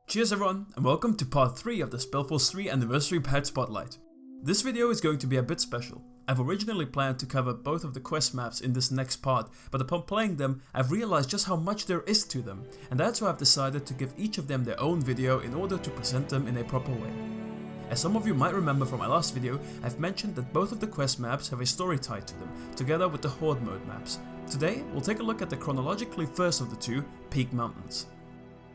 Cheers everyone, and welcome to part 3 of the SpellForce 3 Anniversary Patch Spotlight. This video is going to be a bit special. I've originally planned to cover both of the quest maps in this next part, but upon playing them, I've realized just how much there is to them, and that's why I've decided to give each of them their own video in order to present them in a proper way. As some of you might remember from my last video, I've mentioned that both of the quest maps have a story tied to them, together with the Horde mode maps. Today, we'll take a look at the chronologically first of the two, Peak Mountains.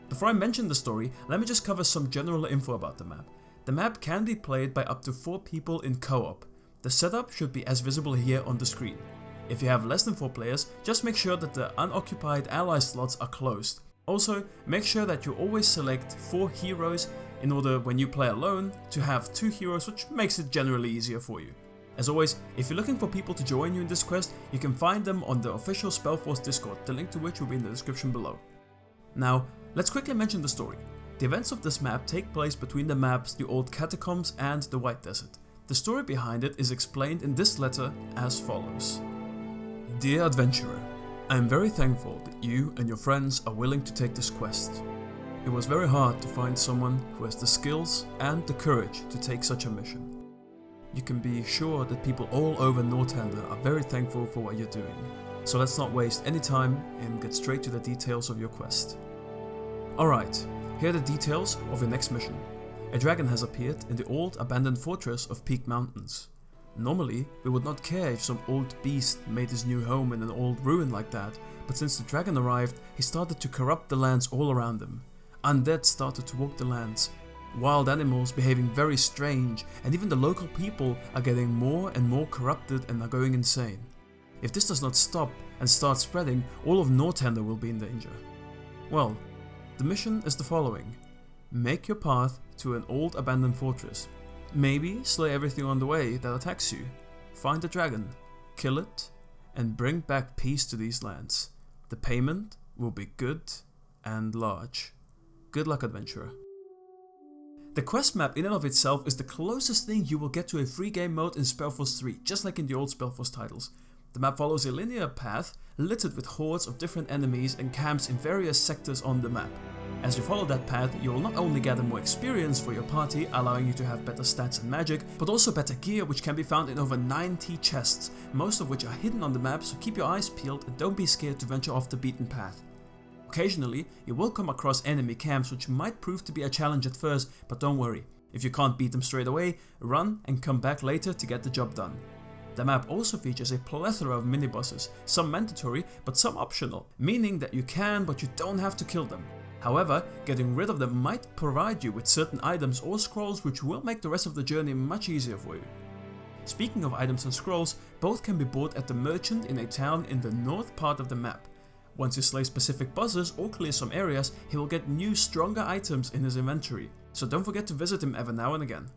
Before I mention the story, let me just cover some general info about the map. The map can be played by up to 4 people in co-op. The setup should be as visible here on the screen. If you have less than 4 players, just make sure that the unoccupied ally slots are closed. Also, make sure that you always select 4 heroes in order when you play alone to have 2 heroes, which makes it generally easier for you. As always, if you're looking for people to join you in this quest, you can find them on the official SpellForce Discord, the link to which will be in the description below. Now, let's quickly mention the story. The events of this map take place between the maps the Old Catacombs and the White Desert. The story behind it is explained in this letter as follows. Dear Adventurer, I am very thankful that you and your friends are willing to take this quest. It was very hard to find someone who has the skills and the courage to take such a mission. You can be sure that people all over Northander are very thankful for what you're doing. So let's not waste any time and get straight to the details of your quest. Alright, here are the details of your next mission. A dragon has appeared in the old abandoned fortress of Peak Mountains. Normally, we would not care if some old beast made his new home in an old ruin like that, but since the dragon arrived, he started to corrupt the lands all around him. Undead started to walk the lands, wild animals behaving very strange, and even the local people are getting more and more corrupted and are going insane. If this does not stop and start spreading, all of Northander will be in danger. Well, the mission is the following. Make your path to an old abandoned fortress. Maybe slay everything on the way that attacks you. Find the dragon, kill it, and bring back peace to these lands. The payment will be good and large. Good luck, adventurer. The quest map in and of itself is the closest thing you will get to a free game mode in SpellForce 3, just like in the old SpellForce titles. The map follows a linear path littered with hordes of different enemies and camps in various sectors on the map. As you follow that path, you will not only gather more experience for your party, allowing you to have better stats and magic, but also better gear, which can be found in over 90 chests, most of which are hidden on the map, so keep your eyes peeled and don't be scared to venture off the beaten path. Occasionally, you will come across enemy camps which might prove to be a challenge at first, but don't worry. If you can't beat them straight away, run and come back later to get the job done. The map also features a plethora of mini-bosses, some mandatory but some optional, meaning that you can but you don't have to kill them. However, getting rid of them might provide you with certain items or scrolls which will make the rest of the journey much easier for you. Speaking of items and scrolls, both can be bought at the merchant in a town in the north part of the map. Once you slay specific bosses or clear some areas, he will get new stronger items in his inventory, so don't forget to visit him every now and again.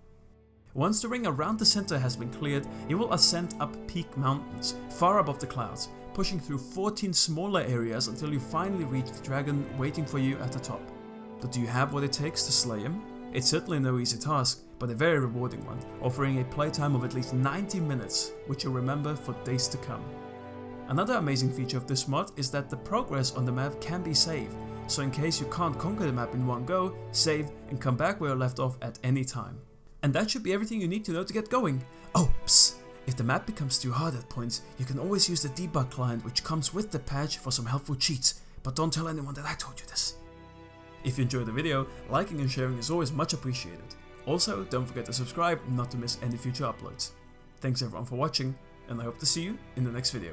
Once the ring around the center has been cleared, you will ascend up Peak Mountains, far above the clouds, pushing through 14 smaller areas until you finally reach the dragon waiting for you at the top. But do you have what it takes to slay him? It's certainly no easy task, but a very rewarding one, offering a playtime of at least 90 minutes, which you'll remember for days to come. Another amazing feature of this mod is that the progress on the map can be saved, so in case you can't conquer the map in one go, save and come back where you left off at any time. And that should be everything you need to know to get going. Oh, psst! If the map becomes too hard at points, you can always use the debug client which comes with the patch for some helpful cheats, but don't tell anyone that I told you this. If you enjoyed the video, liking and sharing is always much appreciated. Also, don't forget to subscribe not to miss any future uploads. Thanks everyone for watching, and I hope to see you in the next video.